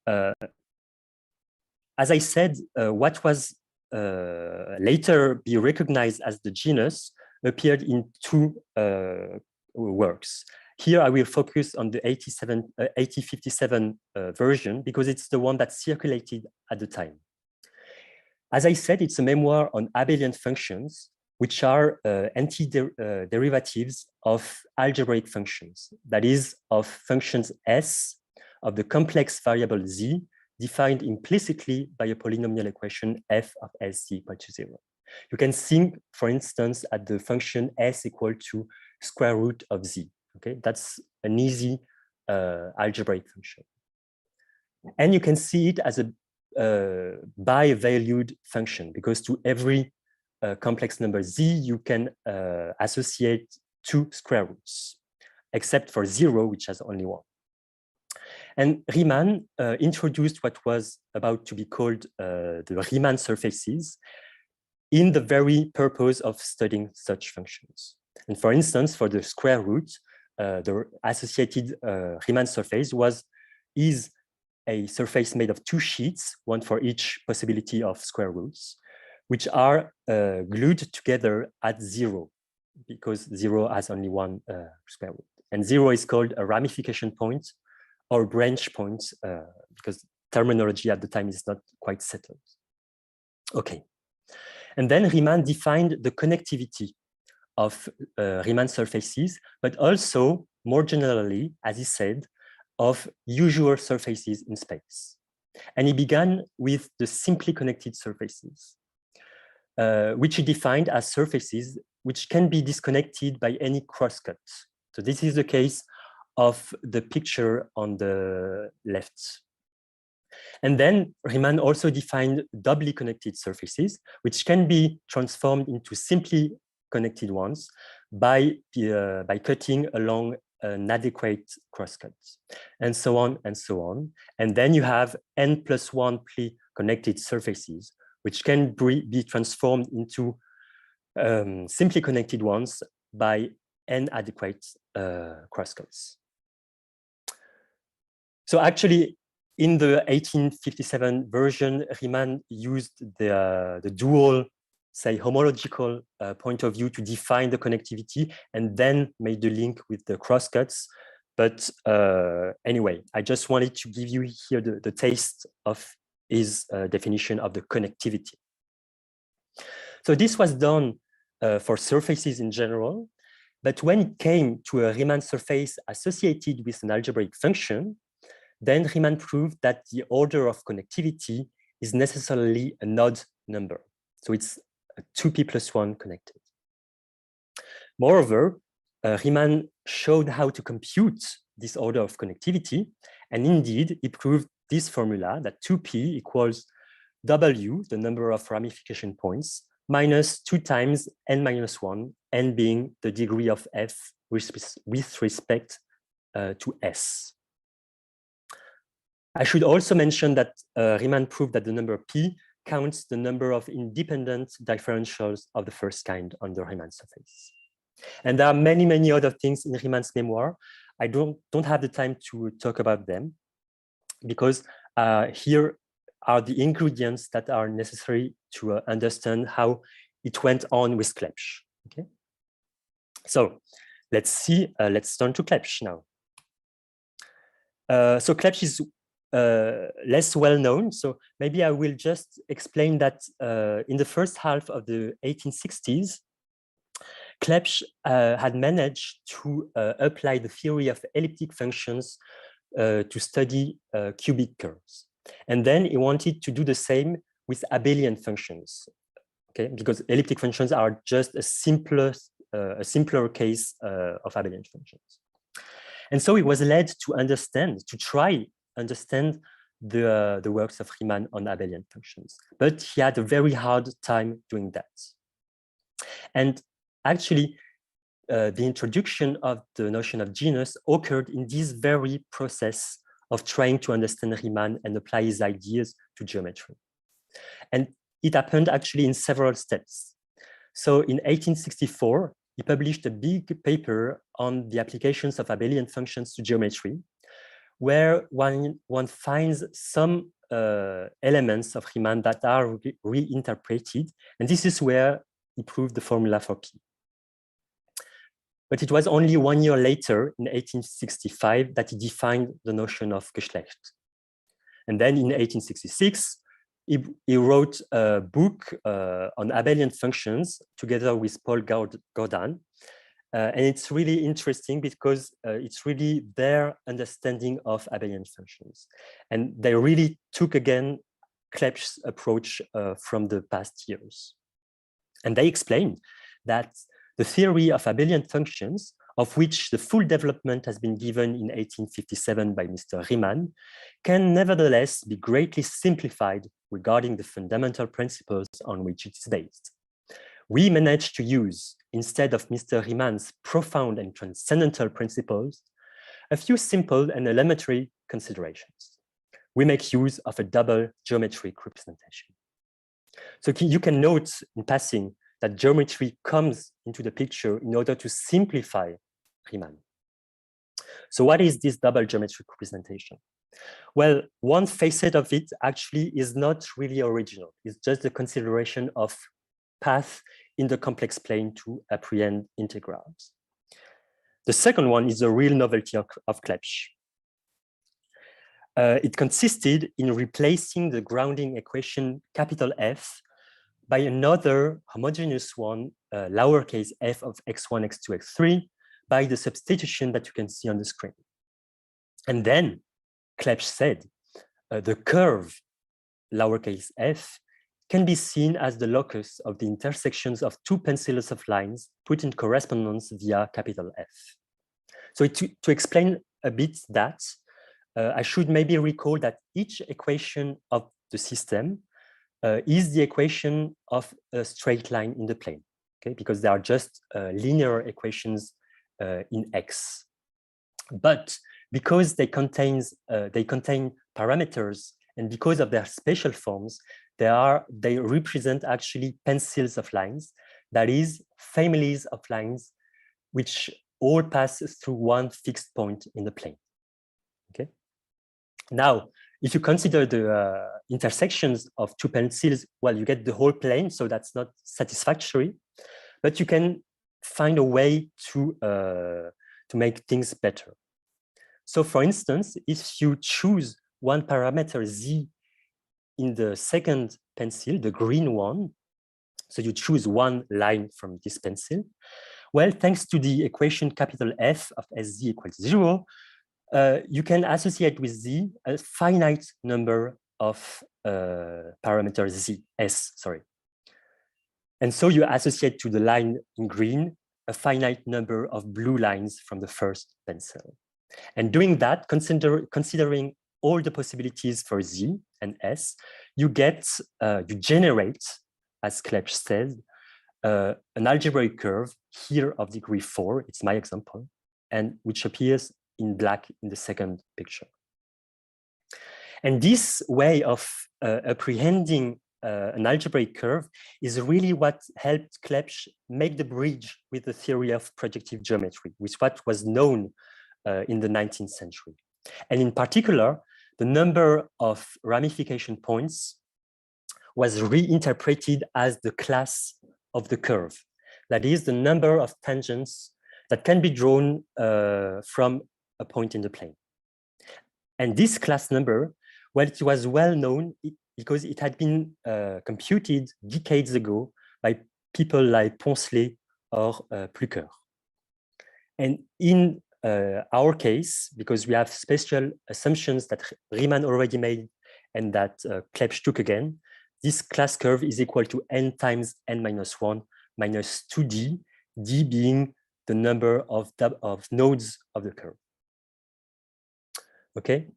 Speaker 3: As I said, what was later be recognized as the genus appeared in two works. Here I will focus on the 1857 version because it's the one that circulated at the time. As I said, it's a memoir on abelian functions, which are anti-derivatives of algebraic functions, that is, of functions S of the complex variable z defined implicitly by a polynomial equation f of s equal to 0. You can think, for instance, at the function s equal to square root of z. Okay, that's an easy algebraic function. And you can see it as a bi-valued function because to every complex number z, you can associate two square roots, except for 0, which has only one. And Riemann introduced what was about to be called the Riemann surfaces in the very purpose of studying such functions. And for instance, for the square root, the associated Riemann surface is a surface made of two sheets, one for each possibility of square roots, which are glued together at 0, because 0 has only one square root. And 0 is called a ramification point or branch point, because terminology at the time is not quite settled. Okay. And then Riemann defined the connectivity of Riemann surfaces, but also more generally, as he said, of usual surfaces in space. And he began with the simply connected surfaces, which he defined as surfaces which can be disconnected by any crosscut. So this is the case of the picture on the left. And then Riemann also defined doubly connected surfaces, which can be transformed into simply connected ones by cutting along an adequate crosscut, and so on and so on. And then you have n+1 pli connected surfaces, which can be transformed into simply connected ones by n adequate crosscuts. So actually, in the 1857 version, Riemann used the dual, say, homological point of view to define the connectivity and then made the link with the crosscuts. But anyway, I just wanted to give you here the taste of his definition of the connectivity. So this was done for surfaces in general, but when it came to a Riemann surface associated with an algebraic function, then Riemann proved that the order of connectivity is necessarily an odd number. So it's 2p+1 connected. Moreover, Riemann showed how to compute this order of connectivity. And indeed, he proved this formula that 2p equals w, the number of ramification points, minus 2 times n-1, n being the degree of f with respect to s. I should also mention that Riemann proved that the number p counts the number of independent differentials of the first kind on the Riemann surface. And there are many, many other things in Riemann's memoir. I don't have the time to talk about them because here are the ingredients that are necessary to understand how it went on with Clebsch. Okay, so let's see. Let's turn to Clebsch now. So Clebsch is less well known. So maybe I will just explain that in the first half of the 1860s, Clebsch had managed to apply the theory of elliptic functions to study cubic curves. And then he wanted to do the same with abelian functions, okay? Because elliptic functions are just a simpler case of abelian functions. And so he was led to try understand the works of Riemann on abelian functions, but he had a very hard time doing that. And actually, the introduction of the notion of genus occurred in this very process of trying to understand Riemann and apply his ideas to geometry. And it happened actually in several steps. So in 1864, he published a big paper on the applications of abelian functions to geometry, where one finds some elements of Riemann that are reinterpreted. And this is where he proved the formula for P. But it was only 1 year later, in 1865, that he defined the notion of Geschlecht. And then in 1866, he wrote a book on abelian functions together with Paul Gaudin. And it's really interesting because it's really their understanding of abelian functions. And they really took again Clebsch's approach from the past years. And they explained that the theory of abelian functions, of which the full development has been given in 1857 by Mr. Riemann, can nevertheless be greatly simplified regarding the fundamental principles on which it is based. We managed to use, instead of Mr. Riemann's profound and transcendental principles, a few simple and elementary considerations. We make use of a double geometric representation. So you can note in passing that geometry comes into the picture in order to simplify Riemann. So what is this double geometric representation? Well, one facet of it actually is not really original. It's just the consideration of path in the complex plane to apprehend integrals. The second one is the real novelty of Clebsch. It consisted in replacing the grounding equation capital F by another homogeneous one, lowercase f of x1, x2, x3, by the substitution that you can see on the screen. And then Clebsch said, the curve lowercase f can be seen as the locus of the intersections of two pencils of lines put in correspondence via capital F. So to explain a bit that, I should maybe recall that each equation of the system is the equation of a straight line in the plane, okay? Because they are just linear equations in X. But because they contain parameters, and because of their special forms, they represent actually pencils of lines, that is, families of lines which all pass through one fixed point in the plane. Okay. Now, if you consider the intersections of two pencils, well, you get the whole plane, so that's not satisfactory, but you can find a way to make things better. So for instance, if you choose one parameter z in the second pencil, the green one, so you choose one line from this pencil, well, thanks to the equation capital F of Sz equals 0, you can associate with z a finite number of parameters z, s, sorry. And so you associate to the line in green a finite number of blue lines from the first pencil. And doing that, considering all the possibilities for z and s, you generate, as Clebsch says, an algebraic curve here of degree 4, it's my example, and which appears in black in the second picture. And this way of apprehending an algebraic curve is really what helped Clebsch make the bridge with the theory of projective geometry, which what was known in the 19th century. And in particular, the number of ramification points was reinterpreted as the class of the curve. That is the number of tangents that can be drawn from a point in the plane. And this class number, well, it was well known because it had been computed decades ago by people like Poncelet or Plücker. And in our case, because we have special assumptions that Riemann already made and that Clebsch took again, this class curve is equal to n times n minus 1 minus 2d, d being the number of nodes of the curve. Okay,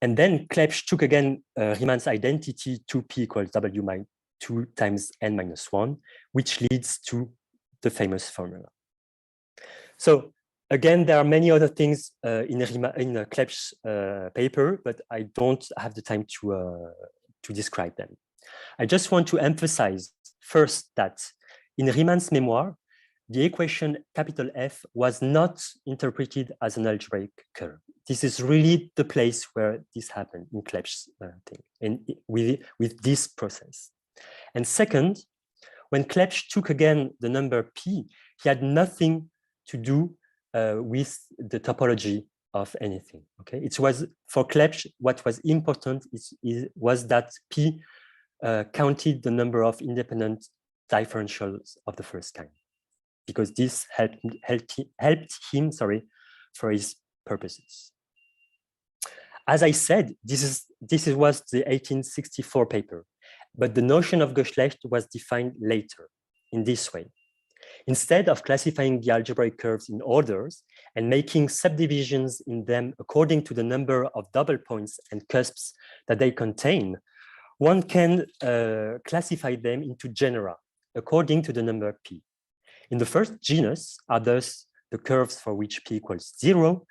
Speaker 3: and then Clebsch took again Riemann's identity 2p equals w minus 2 times n minus 1, which leads to the famous formula. So again, there are many other things in Clebsch's paper, but I don't have the time to describe them. I just want to emphasize first that in Riemann's memoir, the equation capital F was not interpreted as an algebraic curve. This is really the place where this happened in Clebsch's thing, and with this process. And second, when Clebsch took again the number p, he had nothing to do with the topology of anything. Okay, it was for Clebsch what was important was that p counted the number of independent differentials of the first kind, because this helped him, for his purposes. As I said, this was the 1864 paper, but the notion of Geschlecht was defined later in this way. Instead of classifying the algebraic curves in orders and making subdivisions in them according to the number of double points and cusps that they contain, one can classify them into genera according to the number p. In the first genus are thus the curves for which p equals 0.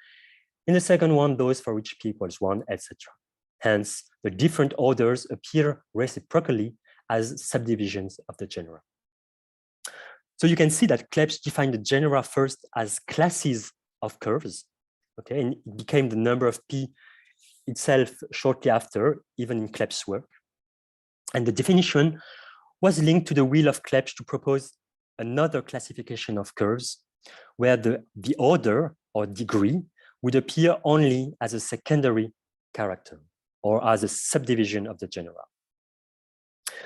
Speaker 3: In the second one, those for which p equals 1, etc. Hence, the different orders appear reciprocally as subdivisions of the genera. So you can see that Clebsch defined the genera first as classes of curves, okay, and it became the number of p itself shortly after, even in Clebsch's work. And the definition was linked to the will of Clebsch to propose another classification of curves where the order or degree would appear only as a secondary character or as a subdivision of the genera.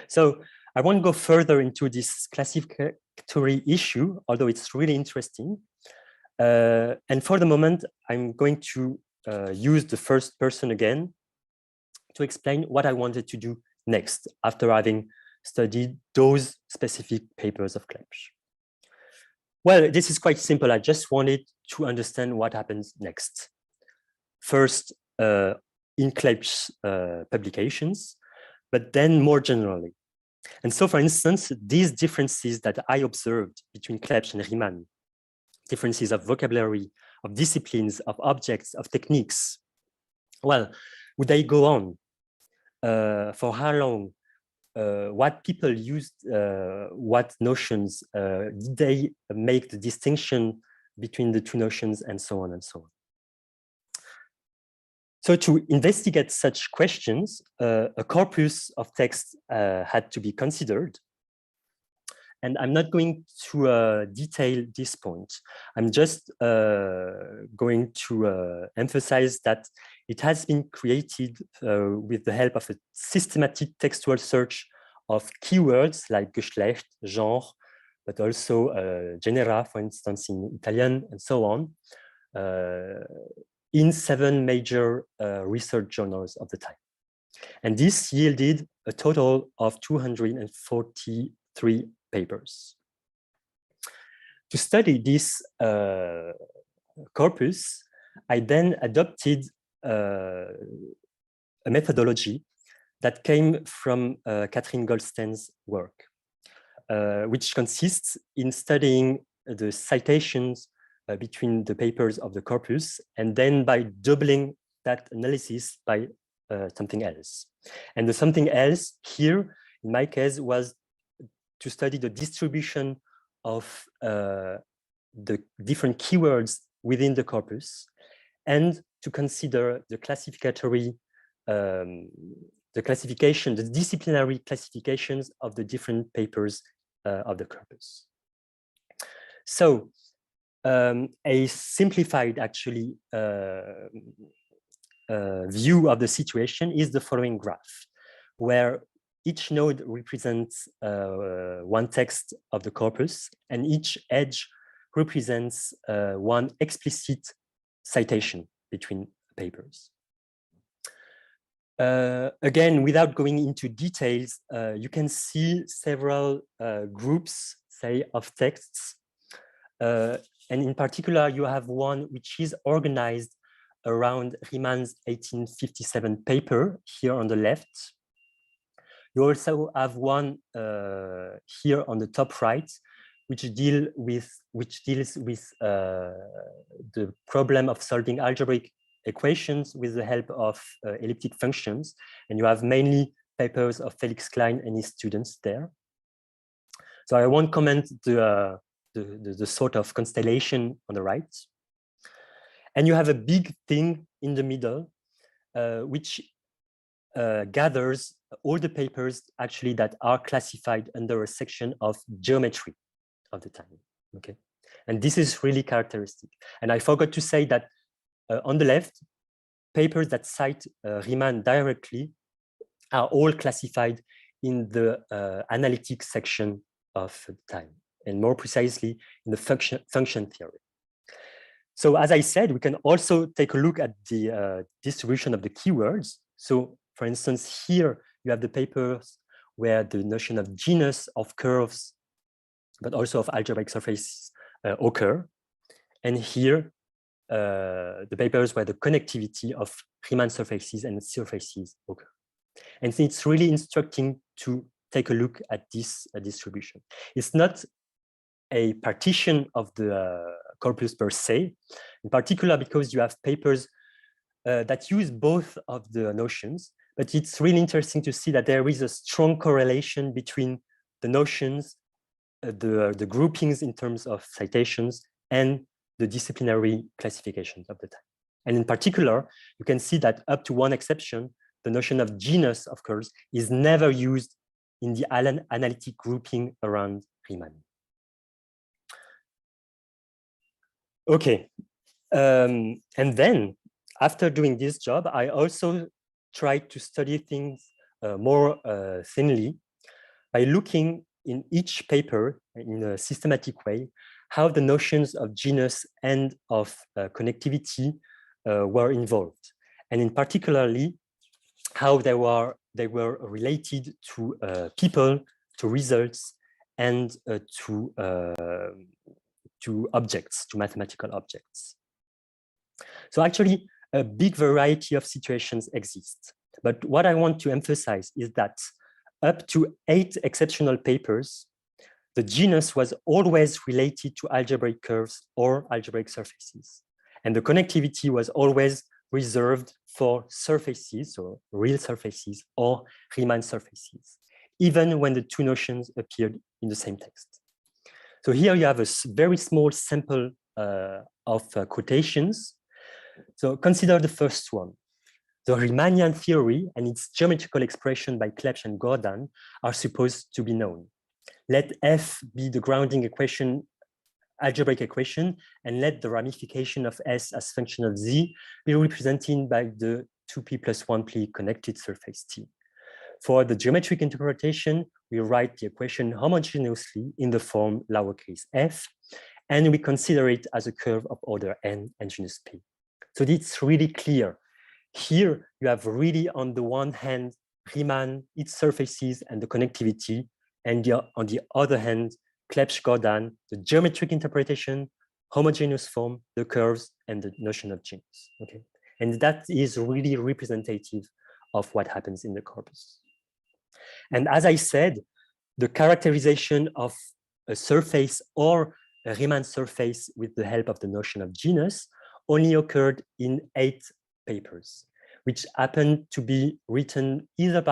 Speaker 3: So I won't go further into this classificatory issue, although it's really interesting. And for the moment, I'm going to use the first person again to explain what I wanted to do next after having studied those specific papers of Clebsch. Well, this is quite simple. I just wanted to understand what happens next. First, in Clebsch's publications, but then more generally. And so, for instance, these differences that I observed between Clebsch and Riemann, differences of vocabulary, of disciplines, of objects, of techniques, well, would they go on? For how long? What people used, what notions, did they make the distinction between the two notions, and so on and so on. So to investigate such questions, a corpus of texts had to be considered. And I'm not going to detail this point. I'm just going to emphasize that it has been created with the help of a systematic textual search of keywords like Geschlecht, genre, but also genera, for instance, in Italian, and so on, in 7 major research journals of the time. And this yielded a total of 243 papers. To study this corpus, I then adopted a methodology that came from Catherine Goldstein's work, which consists in studying the citations between the papers of the corpus, and then by doubling that analysis by something else. And the something else here, in my case, was to study the distribution of the different keywords within the corpus, and to consider the classificatory, the disciplinary classifications of the different papers of the corpus. So a simplified, actually, view of the situation is the following graph, where each node represents one text of the corpus, and each edge represents one explicit citation between papers. Again, without going into details, you can see several groups, say, of texts. And in particular, you have one which is organized around Riemann's 1857 paper here on the left. You also have one here on the top right, which deals with the problem of solving algebraic equations with the help of elliptic functions. And you have mainly papers of Felix Klein and his students there. So I won't comment the sort of constellation on the right. And you have a big thing in the middle, which gathers all the papers actually that are classified under a section of geometry of the time. Okay, and this is really characteristic. And I forgot to say that on the left, papers that cite Riemann directly are all classified in the analytic section of the time, and more precisely in the function theory. So as I said, we can also take a look at the distribution of the keywords. So for instance, here you have the papers where the notion of genus, of curves, but also of algebraic surfaces occur. And here, the papers where the connectivity of Riemann surfaces and surfaces occur. And so it's really instructing to take a look at this distribution. It's not a partition of the corpus per se, in particular because you have papers that use both of the notions, but it's really interesting to see that there is a strong correlation between the notions, the groupings in terms of citations, and the disciplinary classifications of the time. And in particular, you can see that up to one exception, the notion of genus of curves is never used in the analytic grouping around Riemann. Okay, and then after doing this job, I also tried to study things more thinly by looking in each paper in a systematic way how the notions of genus and of connectivity were involved, and in particularly how they were related to people, to results, and to objects, to mathematical objects. So actually, a big variety of situations exist. But what I want to emphasize is that up to 8 exceptional papers, the genus was always related to algebraic curves or algebraic surfaces. And the connectivity was always reserved for surfaces, so real surfaces, or Riemann surfaces, even when the two notions appeared in the same text. So here you have a very small sample of quotations. So consider the first one. The Riemannian theory and its geometrical expression by Clebsch and Gordon are supposed to be known. Let F be the grounding equation, algebraic equation, and let the ramification of S as function of Z be represented by the 2p plus 1p connected surface T. For the geometric interpretation, we write the equation homogeneously in the form lowercase f, and we consider it as a curve of order n and genus P. So it's really clear. Here, you have really, on the one hand, Riemann, its surfaces, and the connectivity, and on the other hand, Clebsch-Gordon, the geometric interpretation, homogeneous form, the curves, and the notion of genus. Okay, and that is really representative of what happens in the corpus. And as I said, the characterization of a surface or a Riemann surface with the help of the notion of genus only occurred in 8 papers, which happened to be written either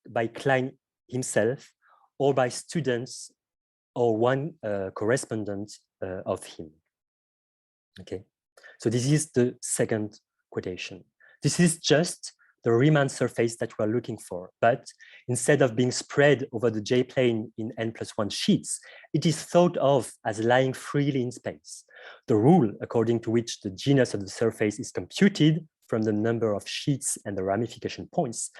Speaker 3: by Klein himself or by students or one correspondent of him. Okay, so this is the second quotation. This is just the Riemann surface that we're looking for, but instead of being spread over the J-plane in n+1 sheets, it is thought of as lying freely in space. The rule according to which the genus of the surface is computed from the number of sheets and the ramification points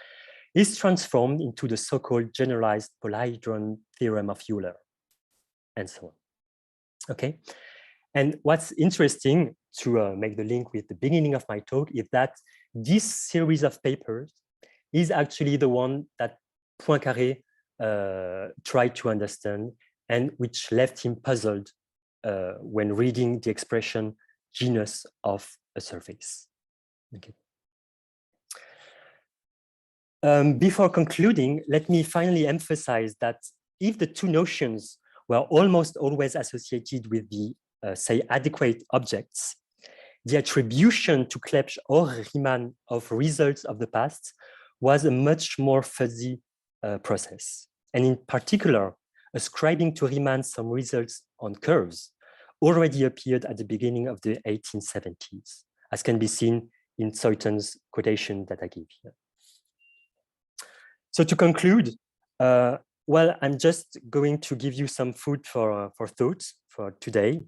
Speaker 3: is transformed into the so-called generalized polyhedron theorem of Euler, and so on. Okay, and what's interesting to make the link with the beginning of my talk is that this series of papers is actually the one that Poincaré tried to understand, and which left him puzzled when reading the expression genus of a surface. Okay. Before concluding, let me finally emphasize that if the two notions were almost always associated with the, say, adequate objects, the attribution to Clepsch or Riemann of results of the past was a much more fuzzy process. And in particular, ascribing to Riemann some results on curves already appeared at the beginning of the 1870s, as can be seen in Zeuthen's quotation that I gave here. So to conclude, well, I'm just going to give you some food for thought for today.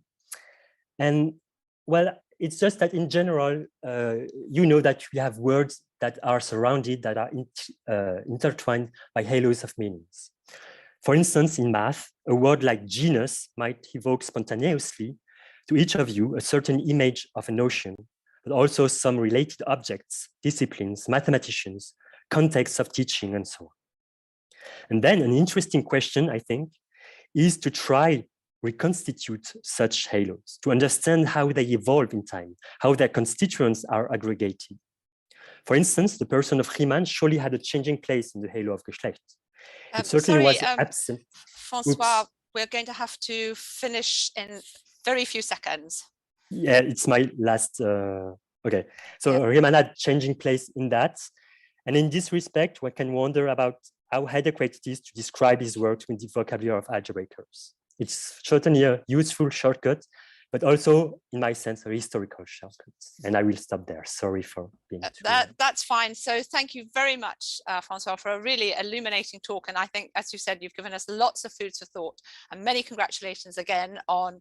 Speaker 3: And well, it's just that in general, you know that we have words that are surrounded, that are intertwined by halos of meanings. For instance, in math, a word like genus might evoke spontaneously to each of you a certain image of a notion, but also some related objects, disciplines, mathematicians, contexts of teaching, and so on. And then an interesting question, I think, is to try reconstitute such halos, to understand how they evolve in time, how their constituents are aggregated. For instance, the person of Riemann surely had a changing place in the halo of Geschlecht. It certainly was absent.
Speaker 2: François, we're going to have to finish in very few seconds.
Speaker 3: Yeah, it's my last, okay. So
Speaker 2: yeah.
Speaker 3: Riemann had changing place in that. And in this respect, one can wonder about how adequate it is to describe his works with the vocabulary of algebraic curves. It's certainly a useful shortcut, but also, in my sense, a historical shortcut. And I will stop there. Sorry for being
Speaker 2: that's fine. So thank you very much, François, for a really illuminating talk. And I think, as you said, you've given us lots of food for thought. And many congratulations again on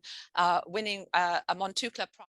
Speaker 2: winning a Montucla prize.